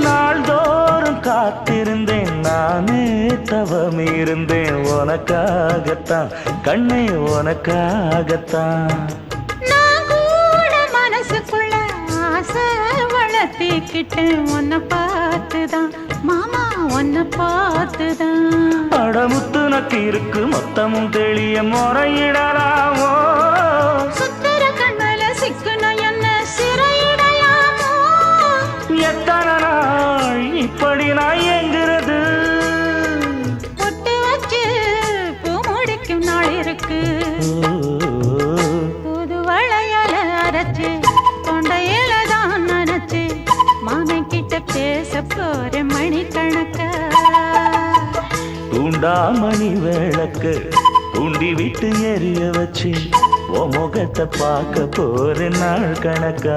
நாள்தோறும் காத்திருந்தேன் நானே தவம் இருந்தேன் உனக்காகத்தான் கண்ணே உனக்காகத்தான் நான் கூட மனசுக்குள்ள ஆசை வளர்த்திக்கிட்டேன் உன்னை பார்த்துதான் மாமா உன்னை பார்த்துதான் அடமுத்து நக்கு இருக்கு மொத்தமும் தெளிய முறையிடலாமோ சுத்தர கண்மல சிக்குன என்ன சிறையிடலாமோ எத்தனை நாள் இப்படி நான் எங்கிறது பொட்டு வச்சு பூ முடிக்கும் நாள் இருக்கு புது வளையல அரைச்சு தொண்டையில தான் நினைச்சு மாமன் கிட்ட பேச போற மணிக்கணக்க தூண்டாமணி விளக்கு தூண்டி விட்டு எரிய வச்சு உன் முகத்தை பார்க்க போற நாள் கணக்கா